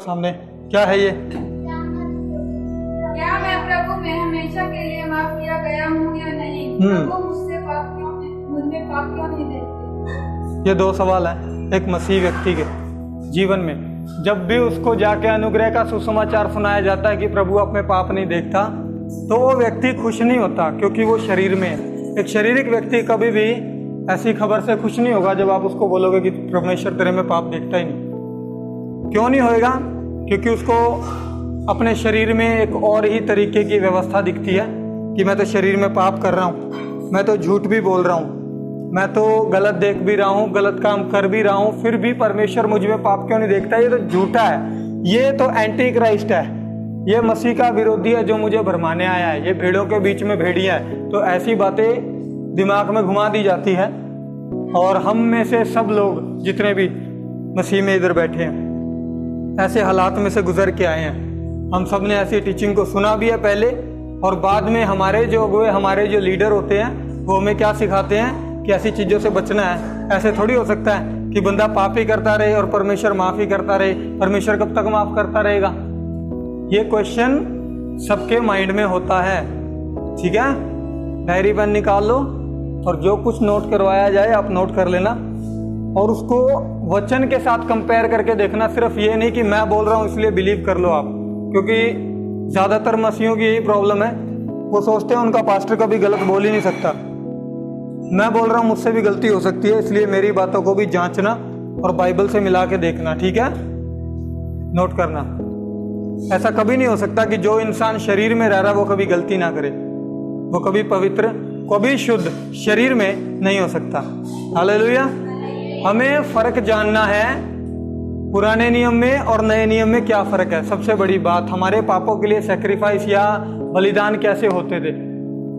सामने। क्या है ये? क्या मैं प्रभु में हमेशा के लिए माफ किया गया हूँ या नहीं? प्रभु मुझसे मुझमें पाप क्यों नहीं देखते? ये दो सवाल हैं एक मसीह व्यक्ति के जीवन में। जब भी उसको जाके अनुग्रह का सुसमाचार सुनाया जाता है कि प्रभु आप में पाप नहीं देखता, तो वो व्यक्ति खुश नहीं होता, क्योंकि वो शरीर में है। एक शारीरिक व्यक्ति कभी भी ऐसी खबर से खुश नहीं होगा जब आप उसको बोलोगे कि परमेश्वर तेरे में पाप देखता ही नहीं। क्यों नहीं होएगा? क्योंकि उसको अपने शरीर में एक और ही तरीके की व्यवस्था दिखती है कि मैं तो शरीर में पाप कर रहा हूँ, मैं तो झूठ भी बोल रहा हूँ, मैं तो गलत देख भी रहा हूँ, गलत काम कर भी रहा हूँ, फिर भी परमेश्वर मुझ में पाप क्यों नहीं देखता? ये तो झूठा है, ये तो एंटी क्राइस्ट है, ये मसीह का विरोधी है जो मुझे भरमाने आया है, ये भेड़ों के बीच में भेड़िया है। तो ऐसी बातें दिमाग में घुमा दी जाती है। और हम में से सब लोग जितने भी मसीह में इधर बैठे हैं ऐसे हालात में से गुजर के आए हैं। हम सब ने ऐसी टीचिंग को सुना भी है पहले, और बाद में हमारे जो अगुए, हमारे जो लीडर होते हैं वो हमें क्या सिखाते हैं कि ऐसी चीज़ों से बचना है। ऐसे थोड़ी हो सकता है कि बंदा पाप ही करता रहे और परमेश्वर माफ़ ही करता रहे। परमेश्वर कब तक माफ़ करता रहेगा? ये क्वेश्चन सबके माइंड में होता है। ठीक है, डायरी पेन निकाल लो और जो कुछ नोट करवाया जाए आप नोट कर लेना, और उसको वचन के साथ कंपेयर करके देखना। सिर्फ ये नहीं कि मैं बोल रहा हूँ इसलिए बिलीव कर लो आप, क्योंकि ज़्यादातर मसीहों की यही प्रॉब्लम है, वो सोचते हैं उनका पास्टर कभी गलत बोल ही नहीं सकता। मैं बोल रहा हूँ मुझसे भी गलती हो सकती है, इसलिए मेरी बातों को भी जांचना और बाइबल से मिला के देखना। ठीक है, नोट करना। ऐसा कभी नहीं हो सकता कि जो इंसान शरीर में रह रहा है वो कभी गलती ना करे, वो कभी पवित्र, कभी शुद्ध शरीर में नहीं हो सकता। हालेलुया। हमें फर्क जानना है पुराने नियम में और नए नियम में क्या फर्क है। सबसे बड़ी बात, हमारे पापों के लिए सैक्रिफाइस या बलिदान कैसे होते थे,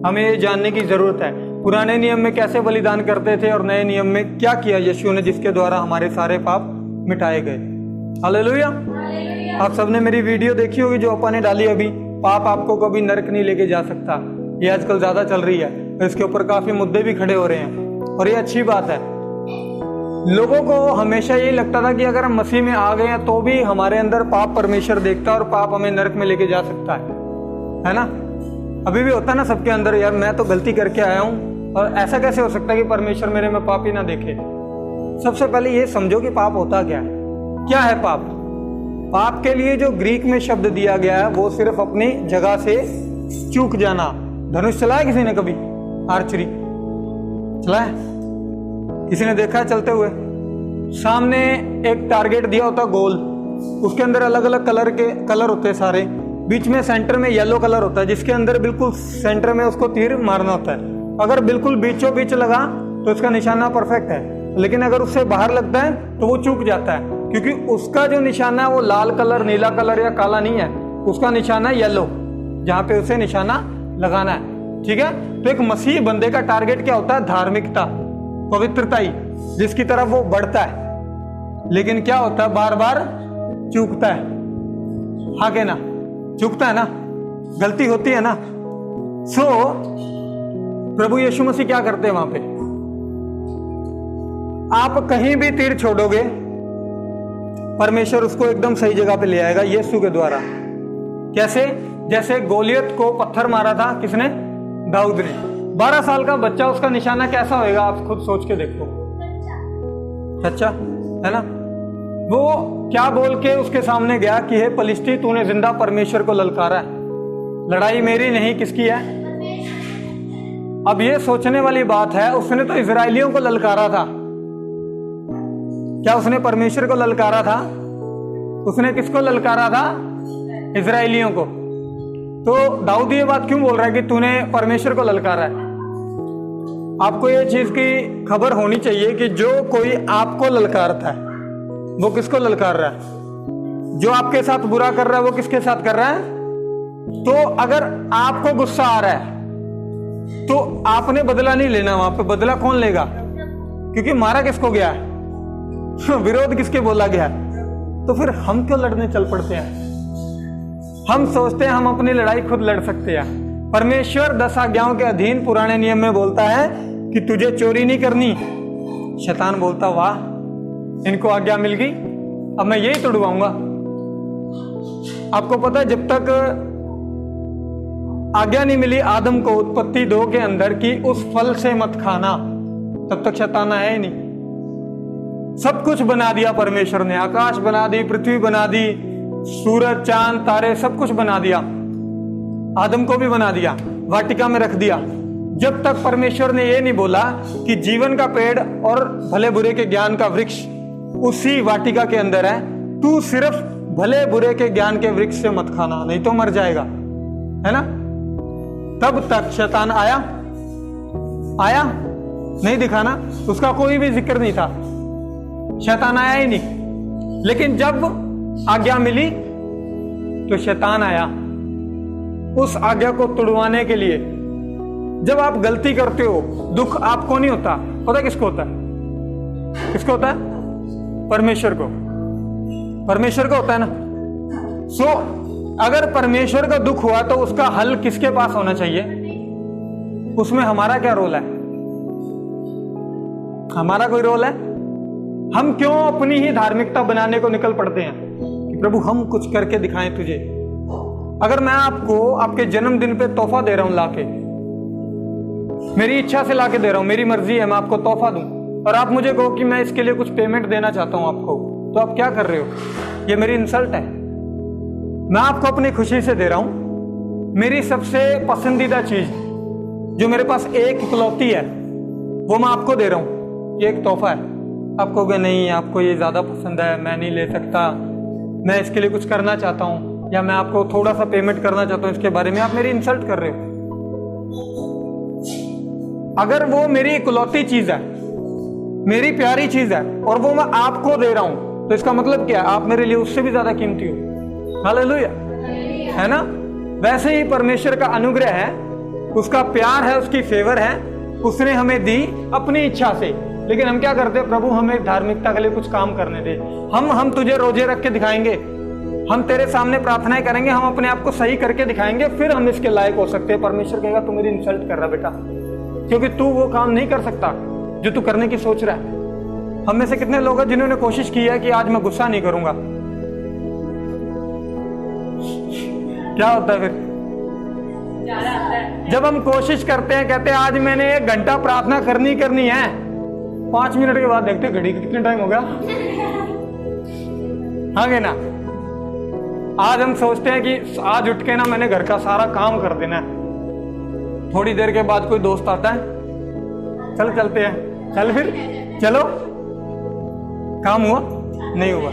हमें ये जानने की जरूरत है। पुराने नियम में कैसे बलिदान करते थे और नए नियम में क्या किया यीशु ने जिसके द्वारा हमारे सारे पाप मिटाए गए। हालेलुया। आप सबने मेरी वीडियो देखी होगी जो अपन ने डाली अभी, पाप आपको कभी नरक नहीं लेके जा सकता। ये आजकल ज्यादा चल रही है, इसके ऊपर काफी मुद्दे भी खड़े हो रहे हैं, और ये अच्छी बात है। लोगों को हमेशा यही लगता था कि अगर हम मसीह में आ गए हैं तो भी हमारे अंदर पाप परमेश्वर देखता है और पाप हमें नरक में लेके जा सकता है ना? अभी भी होता है ना सबके अंदर, यार मैं तो गलती करके आया हूँ और ऐसा कैसे हो सकता है कि परमेश्वर मेरे में पाप ही ना देखे। सबसे पहले ये समझो कि पाप होता क्या है। क्या है पाप? पाप के लिए जो ग्रीक में शब्द दिया गया है वो सिर्फ अपनी जगह से चूक जाना। धनुष चलाया किसी ने कभी? आर्चरी चलाया? किसी ने देखा है चलते हुए? सामने एक टारगेट दिया होता गोल, उसके अंदर अलग अलग कलर होते हैं सारे, बीच में सेंटर में येलो कलर होता है जिसके अंदर बिल्कुल सेंटर में उसको तीर मारना होता है। अगर बिल्कुल बीचों बीच लगा तो उसका निशाना परफेक्ट है, लेकिन अगर उससे बाहर लगता है तो वो चूक जाता है, क्योंकि उसका जो निशाना है वो लाल कलर, नीला कलर या काला नहीं है, उसका निशाना येलो, जहां पे उसे निशाना लगाना है। ठीक है, तो एक मसीह बंदे का टारगेट क्या होता है? धार्मिकता, पवित्रता ही, जिसकी तरफ वो बढ़ता है। लेकिन क्या होता है? बार बार चूकता है। हाँ के ना? चूकता है ना, गलती होती है ना। सो प्रभु यीशु मसीह क्या करते हैं वहां पे? आप कहीं भी तीर छोड़ोगे परमेश्वर उसको एकदम सही जगह पे ले आएगा यीशु के द्वारा। कैसे? जैसे गोलियत को पत्थर मारा था किसने? दाऊद ने। 12 साल का बच्चा, उसका निशाना कैसा होएगा आप खुद सोच के देखो। सच्चा है ना? वो क्या बोल के उसके सामने गया कि हे पलिश्ती, तूने जिंदा परमेश्वर को ललकारा है, लड़ाई मेरी नहीं किसकी है? अब ये सोचने वाली बात है, उसने तो इजराइलियों को ललकारा था। क्या उसने परमेश्वर को ललकारा था? उसने किसको ललकारा था? इजराइलियों को। तो दाऊद ये बात क्यों बोल रहा है कि तूने परमेश्वर को ललकारा है? आपको ये चीज की खबर होनी चाहिए कि जो कोई आपको ललकारता है वो किसको ललकार रहा है? जो आपके साथ बुरा कर रहा है वो किसके साथ कर रहा है? तो अगर आपको गुस्सा आ रहा है तो आपने बदला नहीं लेना, वहां पे बदला कौन लेगा? क्योंकि मारा किसको गया है? विरोध किसके बोला गया है? तो फिर हम क्यों लड़ने चल पड़ते हैं? हम सोचते हैं हम अपनी लड़ाई खुद लड़ सकते हैं। परमेश्वर 10 आज्ञाओं के अधीन पुराने नियम में बोलता है कि तुझे चोरी नहीं करनी। शैतान बोलता वाह, इनको आज्ञा मिल गई, अब मैं यही तोड़वाऊंगा। आपको पता है जब तक आज्ञा नहीं मिली आदम को उत्पत्ति 2 के अंदर कि उस फल से मत खाना, तब तक शैतान आया ही नहीं। सब कुछ बना दिया परमेश्वर ने, आकाश बना दी, पृथ्वी बना दी, सूरज चांद तारे सब कुछ बना दिया, आदम को भी बना दिया, वाटिका में रख दिया। जब तक परमेश्वर ने ये नहीं बोला कि जीवन का पेड़ और भले बुरे के ज्ञान का वृक्ष उसी वाटिका के अंदर है, तू सिर्फ भले बुरे के ज्ञान के वृक्ष से मत खाना नहीं तो मर जाएगा, है ना। तब तक शैतान आया नहीं दिखा ना, उसका कोई भी जिक्र नहीं था, शैतान आया ही नहीं। लेकिन जब आज्ञा मिली तो शैतान आया उस आज्ञा को तुड़वाने के लिए। जब आप गलती करते हो दुख आपको नहीं होता, पता किसको होता है? किसको होता है? परमेश्वर को होता है ना। सो अगर परमेश्वर का दुख हुआ तो उसका हल किसके पास होना चाहिए? उसमें हमारा क्या रोल है? हमारा कोई रोल है? हम क्यों अपनी ही धार्मिकता बनाने को निकल पड़ते हैं कि प्रभु हम कुछ करके दिखाएं तुझे। अगर मैं आपको आपके जन्मदिन पे तोहफा दे रहा हूं लाके, मेरी इच्छा से लाके दे रहा हूं, मेरी मर्जी है मैं आपको तोहफा दूं, और आप मुझे कहो कि मैं इसके लिए कुछ पेमेंट देना चाहता हूं आपको, तो आप क्या कर रहे हो? ये मेरी इंसल्ट है। मैं आपको अपनी खुशी से दे रहा हूं, मेरी सबसे पसंदीदा चीज जो मेरे पास एक इकलौती है वो मैं आपको दे रहा हूं, ये एक तोहफा है। आप कहोगे नहीं आपको ये ज्यादा पसंद है, मैं नहीं ले सकता, मैं इसके लिए कुछ करना चाहता हूं, या मैं आपको थोड़ा सा पेमेंट करना चाहता हूं इसके बारे में, आप मेरी इंसल्ट कर रहे हो। अगर वो मेरी इकलौती चीज है, मेरी प्यारी चीज है, और वो मैं आपको दे रहा हूं, तो इसका मतलब क्या है? आप मेरे लिए उससे भी ज्यादा कीमती हो। हालेलुया, है ना। वैसे ही परमेश्वर का अनुग्रह है, उसका प्यार है, उसकी फेवर है, उसने हमें दी अपनी इच्छा से। लेकिन हम क्या करते हैं? प्रभु हमें धार्मिकता के लिए कुछ काम करने दे, हम तुझे रोजे रख के दिखाएंगे, हम तेरे सामने प्रार्थनाएं करेंगे, हम अपने आप को सही करके दिखाएंगे, फिर हम इसके लायक हो सकते हैं। परमेश्वर कहेगा तू मेरी इंसल्ट कर रहा बेटा, क्योंकि तू वो काम नहीं कर सकता जो तू करने की सोच रहा है। हम में से कितने लोग हैं जिन्होंने कोशिश की है कि आज मैं गुस्सा नहीं करूंगा? क्या होता है फिर? जब हम कोशिश करते हैं, कहते हैं आज मैंने 1 घंटा प्रार्थना करनी है, 5 मिनट के बाद देखते घड़ी कितने टाइम हो गया। हाँ ना, आज हम सोचते हैं कि आज उठ के ना मैंने घर का सारा काम कर देना है। थोड़ी देर के बाद कोई दोस्त आता है, चल चलते हैं, चल फिर चलो, काम हुआ नहीं हुआ।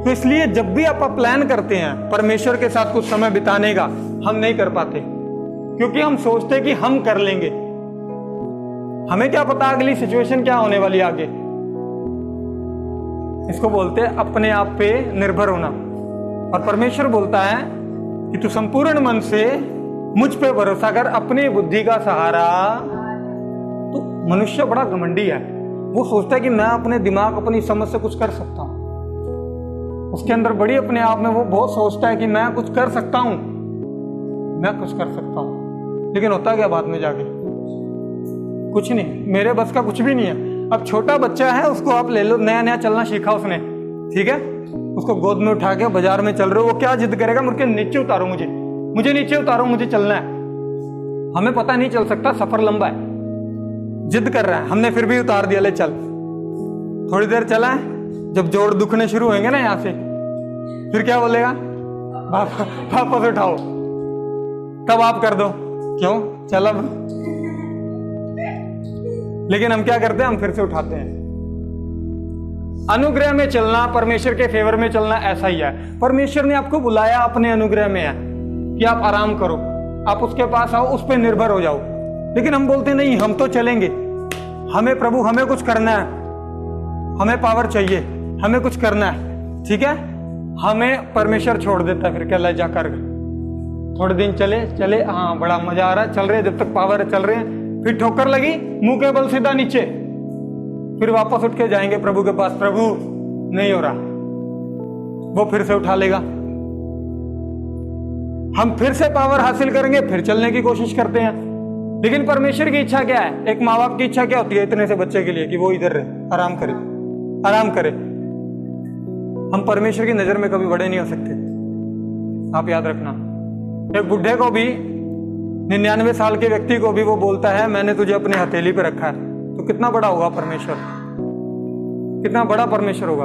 तो इसलिए जब भी आप प्लान करते हैं परमेश्वर के साथ कुछ समय बिताने का, हम नहीं कर पाते, क्योंकि हम सोचते हैं कि हम कर लेंगे। हमें क्या पता अगली सिचुएशन क्या होने वाली आगे। इसको बोलते हैं अपने आप पे निर्भर होना। और परमेश्वर बोलता है कि तू संपूर्ण मन से मुझ पे भरोसा कर, अपनी बुद्धि का सहारा। तो मनुष्य बड़ा घमंडी है, वो सोचता है कि मैं अपने दिमाग अपनी समझ से कुछ कर सकता हूं। उसके अंदर बड़ी अपने आप में वो बहुत सोचता है कि मैं कुछ कर सकता हूं, मैं कुछ कर सकता हूं। लेकिन होता क्या बाद में जाके? कुछ नहीं, मेरे बस का कुछ भी नहीं है। अब छोटा बच्चा है, उसको आप ले लो, नया नया चलना सीखा उसने, ठीक है, उसको गोद में उठा के बाजार में चल रहे हो, वो क्या जिद करेगा? मुझे नीचे उतारो, मुझे नीचे उतारो, मुझे चलना है। हमें पता नहीं चल सकता, सफर लंबा है, जिद कर रहा है, हमने फिर भी उतार दिया, ले चल। थोड़ी देर चला है, जब जोड़ दुखने शुरू होंगे ना यहाँ से, फिर क्या बोलेगा? वापस उठाओ, तब आप कर दो, क्यों चल अब। लेकिन हम क्या करते हैं? हम फिर से उठाते हैं। अनुग्रह में चलना, परमेश्वर के फेवर में चलना ऐसा ही है। परमेश्वर ने आपको बुलाया, अपने अनुग्रह में है कि आप आराम करो, आप उसके पास आओ, उस पर निर्भर हो जाओ। लेकिन हम बोलते नहीं, हम तो चलेंगे, हमें प्रभु, हमें कुछ करना है, हमें पावर चाहिए, हमें कुछ करना है, ठीक है। हमें परमेश्वर छोड़ देता है, फिर क्या ले जाकर थोड़े दिन चले, हाँ बड़ा मजा आ रहा है, चल रहे, जब तक पावर है चल रहे हैं, फिर ठोकर लगी, मुंह के बल सीधा नीचे, फिर वापस उठ के जाएंगे प्रभु के पास, प्रभु नहीं हो रहा, वो फिर से उठा लेगा, हम फिर से पावर हासिल करेंगे, फिर चलने की कोशिश करते हैं। लेकिन परमेश्वर की इच्छा क्या है? एक माँ बाप की इच्छा क्या होती है इतने से बच्चे के लिए? कि वो इधर रहे, आराम करे। हम परमेश्वर की नजर में कभी बड़े नहीं हो सकते, आप याद रखना। एक बुढ़े को भी, 99 साल के व्यक्ति को भी वो बोलता है मैंने तुझे अपनी हथेली पे रखा है, तो कितना बड़ा होगा परमेश्वर, कितना बड़ा परमेश्वर होगा।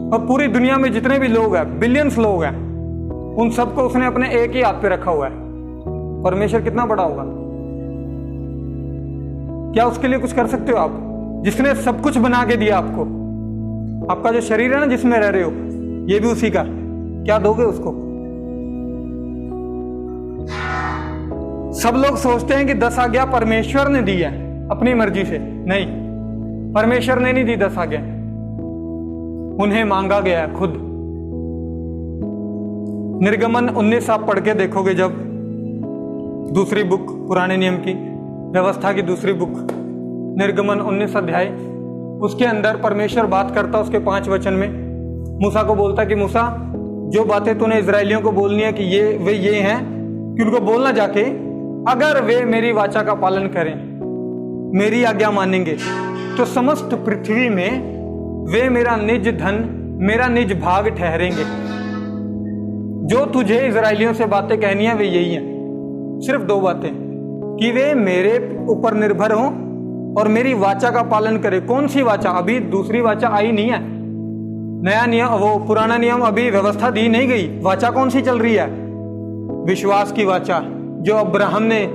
और पूरी दुनिया में जितने भी लोग हैं, बिलियंस लोग हैं, उन सबको उसने अपने एक ही हाथ पे रखा हुआ है। परमेश्वर कितना बड़ा होगा। क्या उसके लिए कुछ कर सकते हो आप? जिसने सब कुछ बना के दिया आपको, आपका जो शरीर है ना जिसमें रह रहे हो, ये भी उसी का, क्या दोगे उसको? सब लोग सोचते हैं कि 10 आज्ञा परमेश्वर ने दी है अपनी मर्जी से। नहीं, परमेश्वर ने नहीं दी 10 आज्ञा, उन्हें मांगा गया है खुद। निर्गमन 19 आप पढ़ के देखोगे, जब दूसरी बुक, पुराने नियम की व्यवस्था की दूसरी बुक, निर्गमन 19 अध्याय, उसके अंदर परमेश्वर बात करता उसके 5 वचन में मूसा को बोलता कि मूसा, जो बातें तूने इजरायलियों को बोलनी है कि ये हैं, कि उनको बोलना जाके, अगर वे मेरी वाचा का पालन करें, मेरी आज्ञा मानेंगे, तो समस्त पृथ्वी में वे मेरा निज धन, मेरा निज भाग ठहरेंगे। जो तुझे इजरायलियों से बातें कहनी है वे यही हैं, सिर्फ 2 बातें, कि वे मेरे ऊपर निर्भर हों और मेरी वाचा का पालन करें। कौन सी वाचा? अभी दूसरी वाचा आई नहीं है, नया नियम, वो पुराना नियम अभी व्यवस्था दी नहीं गई। वाचा कौन सी चल रही है? विश्वास की वाचा, जो अब्राहम ने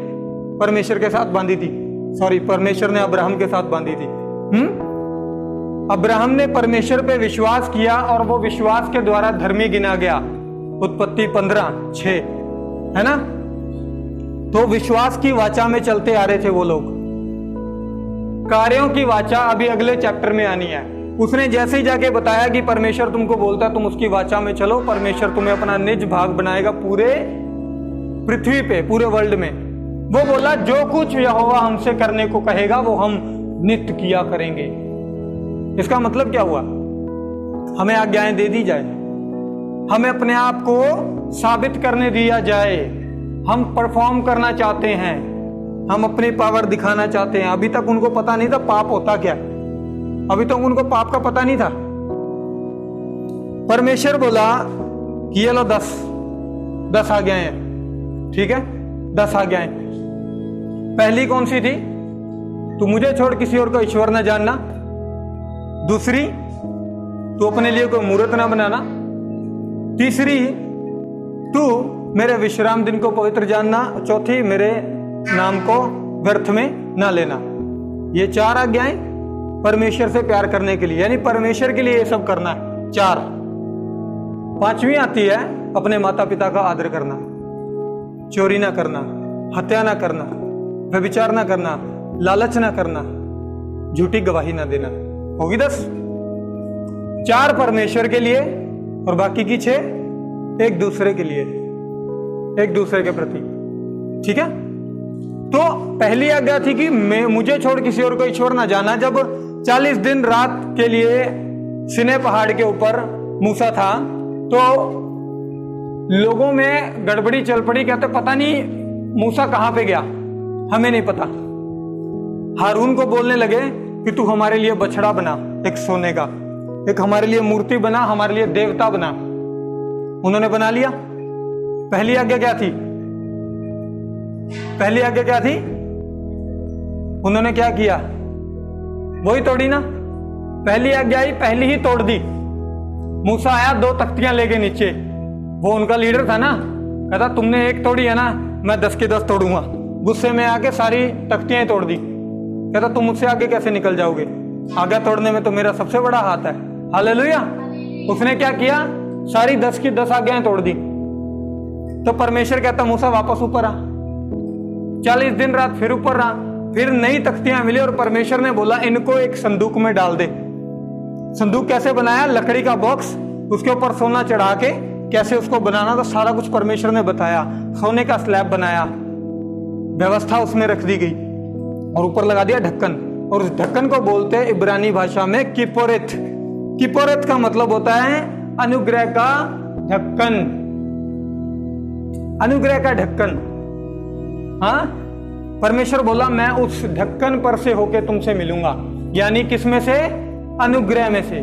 परमेश्वर के साथ बांधी थी। सॉरी, परमेश्वर ने अब्राहम के साथ बांधी थी। अब्राहम ने परमेश्वर पे विश्वास किया और वो विश्वास के द्वारा धर्मी गिना गया। उत्पत्ति 15:6 है ना। तो विश्वास की वाचा में चलते आ रहे थे वो लोग। कार्यों की वाचा अभी अगले चैप्टर में आनी है। उसने जैसे ही जाके बताया कि परमेश्वर तुमको बोलता तुम उसकी वाचा में चलो, परमेश्वर तुम्हें अपना निज भाग बनाएगा पूरे पृथ्वी पे, पूरे वर्ल्ड में। वो बोला जो कुछ यहोवा हमसे करने को कहेगा वो हम नित्य किया करेंगे। इसका मतलब क्या हुआ? हमें आज्ञाएं दे दी जाए, हमें अपने आप को साबित करने दिया जाए। हम परफॉर्म करना चाहते हैं, हम अपनी पावर दिखाना चाहते हैं। अभी तक उनको पता नहीं था पाप होता क्या, अभी तक उनको पाप का पता नहीं था। परमेश्वर बोला कि ये लो 10 आज्ञाएं हैं, ठीक है, 10 आज्ञाएं। पहली कौन सी थी? तू मुझे छोड़ किसी और को ईश्वर न जानना। दूसरी, तू अपने लिए कोई मूर्त ना बनाना। तीसरी, तू मेरे विश्राम दिन को पवित्र जानना। चौथी, मेरे नाम को व्यर्थ में ना लेना। ये 4 आज्ञाएं परमेश्वर से प्यार करने के लिए, यानी परमेश्वर के लिए ये सब करना है। 4। 5वीं आती है अपने माता पिता का आदर करना, चोरी ना करना, हत्या ना करना, व्यभिचार ना करना, लालच ना करना, झूठी गवाही ना देना। होगी 10। 4 परमेश्वर के लिए और बाकी की 6 एक दूसरे के लिए, एक दूसरे के प्रति, ठीक है। तो पहली आज्ञा थी कि मुझे छोड़ किसी और को ईश्वर ना जाना। जब 40 दिन रात के लिए सिने पहाड़ के ऊपर मूसा था तो लोगों में गड़बड़ी चल पड़ी। कहते पता नहीं मूसा कहां पे गया, हमें नहीं पता। हारून को बोलने लगे कि तू हमारे लिए बछड़ा बना, एक सोने का, एक हमारे लिए मूर्ति बना, हमारे लिए देवता बना। उन्होंने बना लिया। पहली आज्ञा क्या थी? पहली आज्ञा क्या थी? उन्होंने क्या किया? वही तोड़ी ना। पहली आज्ञा आई, पहली ही तोड़ दी। मूसा आया 2 तख्तियां लेके नीचे, वो उनका लीडर था ना, कहता तुमने एक तोड़ी है ना, मैं 10 की 10 तोड़ूंगा। गुस्से में आके सारी तख्तियां ही तोड़ दी। कहता तुम मुझसे आगे कैसे निकल जाओगे? आगे तोड़ने में तो मेरा सबसे बड़ा हाथ है। हालेलुया। उसने क्या किया? सारी 10 की 10 आज्ञाएं तोड़ दी। तो परमेश्वर कहता मूसा वापस ऊपर आ। 40 दिन रात फिर ऊपर रहा, फिर नई तख्तियां मिली और परमेश्वर ने बोला इनको एक संदूक में डाल दे। संदूक कैसे बनाया? लकड़ी का बॉक्स, उसके ऊपर सोना चढ़ा के कैसे उसको बनाना था सारा कुछ परमेश्वर ने बताया। सोने का स्लैब बनाया, व्यवस्था उसमें रख दी गई और ऊपर लगा दिया ढक्कन। और उस ढक्कन को बोलते हैं इब्रानी भाषा में किपोरेत। किपोरेत का मतलब होता है अनुग्रह का ढक्कन। अनुग्रह का ढक्कन। हाँ, परमेश्वर बोला मैं उस ढक्कन पर से होके तुमसे मिलूंगा। यानी किस में से? अनुग्रह में से।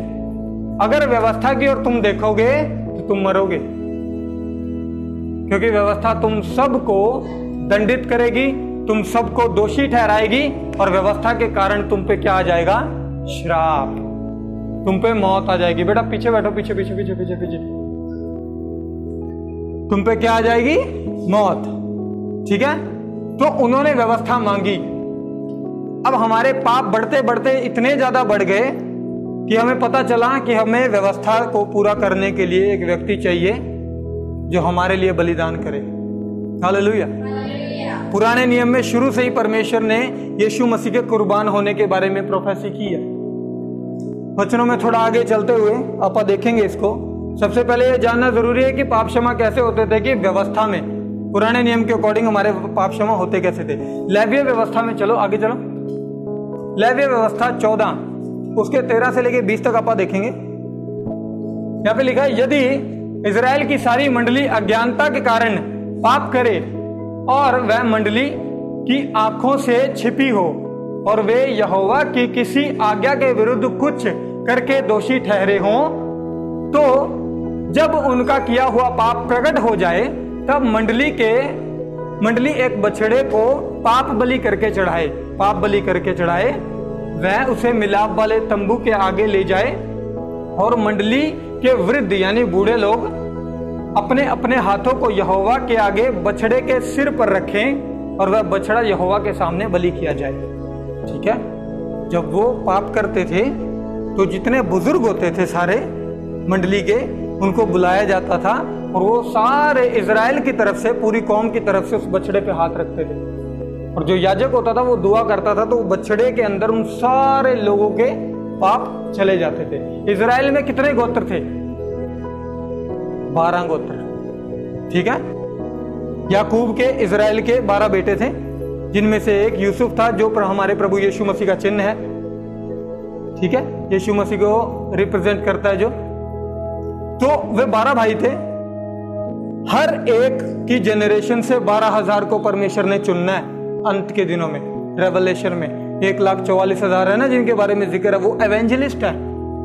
अगर व्यवस्था की ओर तुम देखोगे तो तुम मरोगे, क्योंकि व्यवस्था तुम सबको दंडित करेगी, तुम सबको दोषी ठहराएगी, और व्यवस्था के कारण तुम पे क्या आ जाएगा? श्राप, तुम पे मौत आ जाएगी। बेटा पीछे बैठो, पीछे पीछे पीछे पीछे पीछे। तुम पे क्या आ जाएगी? मौत। ठीक है, तो उन्होंने व्यवस्था मांगी। अब हमारे पाप बढ़ते बढ़ते इतने ज्यादा बढ़ गए कि हमें पता चला कि हमें व्यवस्था को पूरा करने के लिए एक व्यक्ति चाहिए जो हमारे लिए बलिदान करे। हालेलुया। पुराने नियम में शुरू से ही परमेश्वर ने यीशु मसीह के कुर्बान होने के बारे में प्रोफेसी की है। वचनों में थोड़ा आगे चलते हुए आप देखेंगे इसको। सबसे पहले यह जानना जरूरी है कि पाप क्षमा कैसे होते थे, कि व्यवस्था में पुराने नियम के अकॉर्डिंग हमारे पाप क्षमा होते कैसे थे। लेवीय व्यवस्था में, चलो आगे चलो, लेवीय व्यवस्था 14 उसके 13 से लेके 20 तक आप देखेंगे। यहाँ पे लिखा है, यदि इजराइल की सारी मंडली अज्ञानता के कारण पाप करे और वह मंडली की आंखों से छिपी हो और वे यहोवा की किसी आज्ञा के विरुद्ध कुछ करके दोषी ठहरे हों, तो जब उनका किया हुआ पाप प्रकट हो जाए तब मंडली एक बछड़े को पाप बलि करके चढ़ाए, पाप बलि करके चढ़ाए, वह उसे मिलाप वाले तंबू के आगे ले जाए और मंडली के वृद्ध यानी बूढ़े लोग अपने अपने हाथों को यहोवा के आगे बछड़े के सिर पर रखें और वह बछड़ा यहोवा के सामने बलि किया जाए। ठीक है, जब वो पाप करते थे तो जितने बुजुर्ग होते थे सारे मंडली के, उनको बुलाया जाता था और वो सारे इजराइल की तरफ से, पूरी कौम की तरफ से उस बछड़े पे हाथ रखते थे, और जो याजक होता था वो दुआ करता था तो बछड़े के अंदर उन सारे लोगों के पाप चले जाते थे। इजराइल में कितने गोत्र थे? 12 गोत्र। ठीक है, याकूब के, इजराइल के 12 बेटे थे, जिनमें से एक यूसुफ था जो हमारे प्रभु यीशु मसीह का चिन्ह है। ठीक है, यीशु मसीह को रिप्रेजेंट करता है जो। तो वे 12 भाई थे। हर एक की जनरेशन से 12,000 को परमेश्वर ने चुनना है अंत के दिनों में। रेवलेशन में 1,44,000 है ना जिनके बारे में जिक्र है, वो एवेंजलिस्ट है,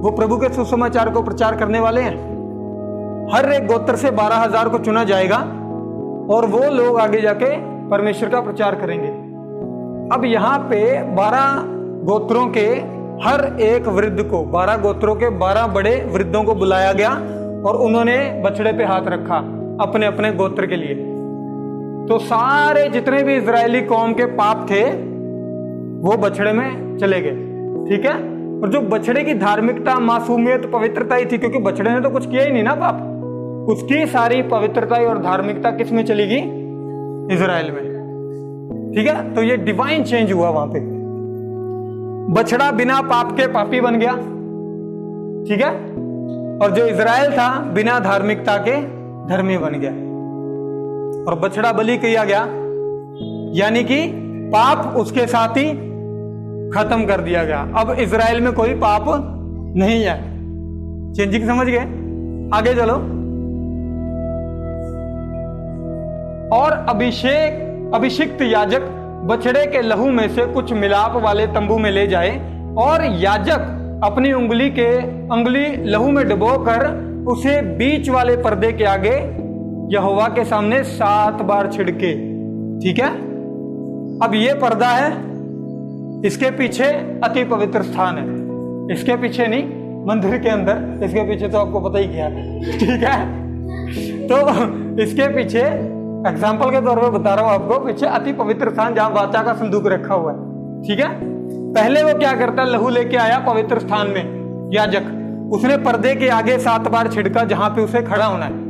वो प्रभु के सुसमाचार को प्रचार करने वाले हैं। हर एक गोत्र से 12,000 को चुना जाएगा और वो लोग आगे जाके परमेश्वर का प्रचार करेंगे। अब यहाँ पे 12 गोत्रों के हर एक वृद्ध को, 12 गोत्रों के 12 बड़े वृद्धों को बुलाया गया और उन्होंने बछड़े पे हाथ रखा अपने अपने गोत्र के लिए। तो सारे जितने भी इजरायली कौम के पाप थे वो बछड़े में चले गए। ठीक है, और जो बछड़े की धार्मिकता, मासूमियत, पवित्रता ही थी, क्योंकि बछड़े ने तो कुछ किया ही नहीं ना पाप, उसकी सारी पवित्रता और धार्मिकता किस में चली गई? इजराइल में। ठीक है, तो ये डिवाइन चेंज हुआ वहां पे। बछड़ा बिना पाप के पापी बन गया। ठीक है, और जो इजराइल था बिना धार्मिकता के धर्मी बन गया और बछड़ा बलि किया गया, यानी कि पाप उसके साथ ही खत्म कर दिया गया। अब इजराइल में कोई पाप नहीं है। चेंजिंग समझ गए? आगे चलो। और अभिषिक्त याजक बछड़े के लहू में से कुछ मिलाप वाले तंबू में ले जाए और याजक अपनी अंगुली लहू में डुबोकर उसे बीच वाले पर्दे के आगे यहोवा के सामने 7 बार छिड़के। ठीक है, अब ये पर्दा है, इसके पीछे अति पवित्र स्थान है, इसके पीछे नहीं, मंदिर के अंदर, इसके पीछे तो आपको पता ही क्या है। ठीक है, तो इसके पीछे एग्जाम्पल के तौर पर बता रहा हूं आपको, पीछे अति पवित्र स्थान जहां वाचा का संदूक रखा हुआ है। ठीक है, पहले वो क्या करता है, लहू लेके आया पवित्र स्थान में याजक, उसने पर्दे के आगे 7 बार छिड़का जहां पे उसे खड़ा होना है।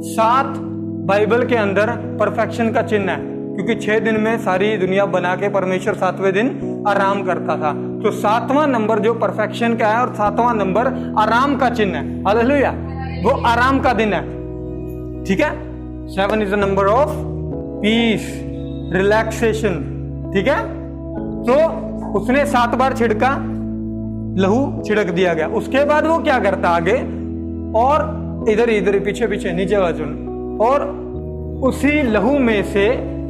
7 बाइबल के अंदर परफेक्शन का चिन्ह है, क्योंकि 6 दिन में सारी दुनिया बना के परमेश्वर 7वें दिन आराम करता था। तो 7वां नंबर जो परफेक्शन का है और 7वां नंबर आराम का चिन्ह है। हालेलुया, वो आराम का दिन है। ठीक है, 7 is the number of peace, relaxation. ठीक है, तो उसने 7 बार छिड़का, लहू छिड़क दिया गया। उसके बाद वो क्या करता आगे, और इधर पीछे नीचे बाजू, और उसी लहू में से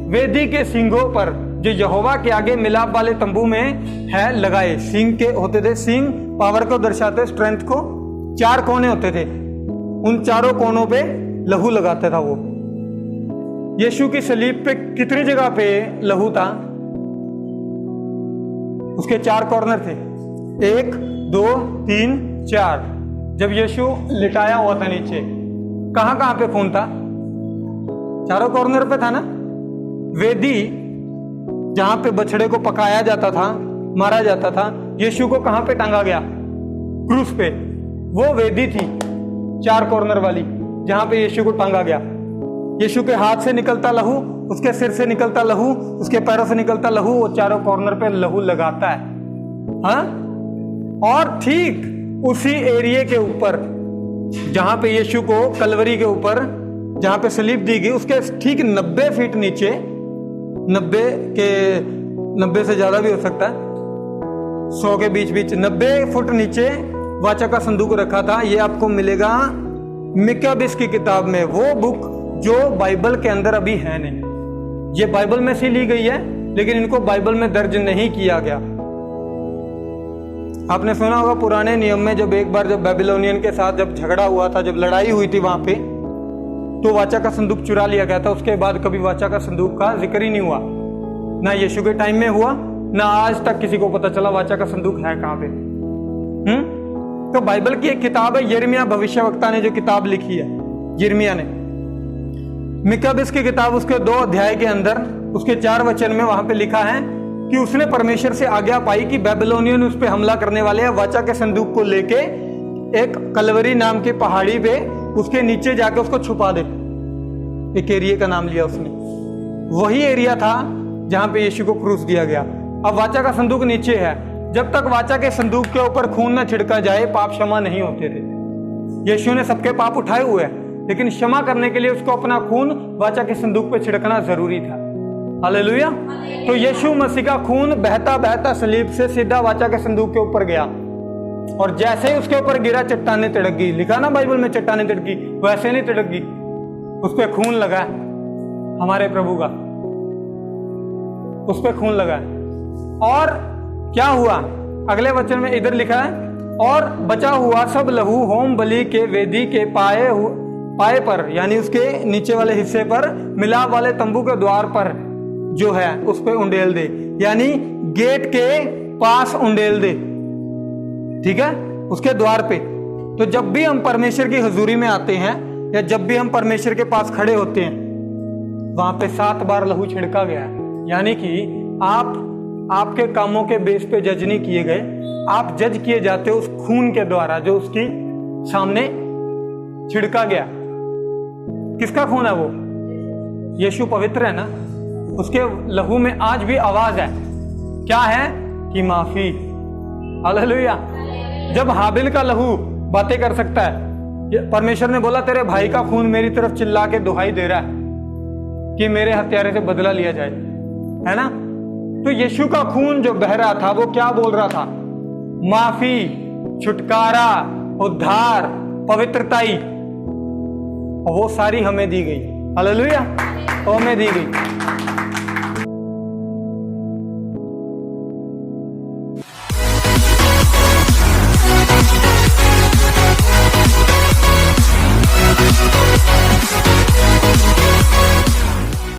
वेदी के सींगों पर जो यहोवा के आगे मिलाप वाले तंबू में है लगाए। सींग के होते थे, सींग पावर को दर्शाते, स्ट्रेंथ को। 4 कोने होते थे, उन चारों कोनों पे लहू लगाता था वो। यीशु की सलीब पे कितनी जगह पे लहू था? उसके 4 कॉर्नर थे, 1 2 3 4। जब यीशु लिटाया हुआ था नीचे, कहां कहां पे खून था? चारों कॉर्नर पे था ना। वेदी जहां पे बछड़े को पकाया जाता था, मारा जाता था, यीशु को कहां पे टांगा गया? क्रूस पे। वो वेदी थी 4 कॉर्नर वाली, जहां पे यीशु को टांगा गया। यीशु के हाथ से निकलता लहू, उसके सिर से निकलता लहू, उसके पैरों से निकलता लहू, वो चारों कॉर्नर पे लहू लगाता है। हाँ? और ठीक उसी एरिया के ऊपर जहां पे यीशु को कलवरी के ऊपर जहां पे सलीब दी गई, उसके ठीक 90 फीट नीचे, 90 से ज्यादा भी हो सकता है, 100 के बीच बीच, 90 फुट नीचे वाचा का संदूक रखा था। ये आपको मिलेगा मिकाबिस की किताब में, वो बुक जो बाइबल के अंदर अभी है नहीं। ये बाइबल में से ली गई है, लेकिन इनको बाइबल में दर्ज नहीं किया गया। आपने सुना होगा पुराने नियम में, जब एक बार जब बेबीलोनियन के साथ जब झगड़ा हुआ था, जब लड़ाई हुई थी वहां पे, तो वाचा का संदूक चुरा लिया गया था। उसके बाद कभी वाचा का संदूक का जिक्र ही नहीं हुआ, ना यीशु के टाइम में हुआ, ना आज तक किसी को पता चला वाचा का संदूक है कहां पे। तो बाइबल की एक किताब है, यिर्मयाह भविष्यवक्ता ने जो किताब लिखी है, यिर्मयाह ने, मिकाबिस की किताब, उसके 2 अध्याय के अंदर उसके 4 वचन में वहां पे लिखा है कि उसने परमेश्वर से आज्ञा पाई कि बेबीलोनियन उस पे हमला करने वाले हैं। वाचा के संदूक को लेके एक कलवरी नाम की पहाड़ी पे उसके नीचे जाके उसको छुपा दे। एक एरिया का नाम लिया उसने, वही एरिया था जहां पे यीशु को क्रूस दिया गया। अब वाचा का संदूक नीचे है, जब तक वाचा के संदूक के ऊपर खून न छिड़का जाए पाप क्षमा नहीं होते थे। यीशु ने सबके पाप उठाए हुए हैं, लेकिन क्षमा करने के लिए उसको अपना खून वाचा के संदूक पे छिड़कना जरूरी था। हालेलुया। तो यीशु मसीह का खून बहता बहता सलीब से सीधा वाचा के संदूक के ऊपर गया, और जैसे ही उसके ऊपर गिरा चट्टानें तिड़क गई। लिखा ना बाइबल में चट्टानें तिड़की, वैसे नहीं तिड़क गई, उस पर खून लगा हमारे प्रभु का, उस पर खून लगा। और क्या हुआ? अगले वचन में इधर लिखा है, और बचा हुआ सब लहू होम बलि के वेदी के पाए पर, यानी उसके नीचे वाले हिस्से पर, मिलाप वाले तंबू के द्वार पर जो है उस पे उंडेल दे, यानी गेट के पास उंडेल दे। ठीक है, उसके द्वार पे। तो जब भी हम परमेश्वर की हजूरी में आते हैं, या जब भी हम परमेश्वर के पास खड़े होते हैं, वहां पे 7 बार लहू छिड़का गया है। यानी कि आपके कामों के बेस पे जज नहीं किए गए, आप जज किए जाते हो उस खून के द्वारा जो उसकी सामने छिड़का गया। किसका खून है वो? यीशु पवित्र है ना, उसके लहू में आज भी आवाज है। क्या है? कि माफी। हालेलुया। जब हाबिल का लहू बातें कर सकता है, परमेश्वर ने बोला तेरे भाई का खून मेरी तरफ चिल्ला के दुहाई दे रहा है कि मेरे हत्यारे से बदला लिया जाए, है ना। तो यीशु का खून जो बह रहा था वो क्या बोल रहा था? माफी, छुटकारा, उद्धार, पवित्रताई, और वो सारी हमें दी गई। हालेलुया। हमें दी गई।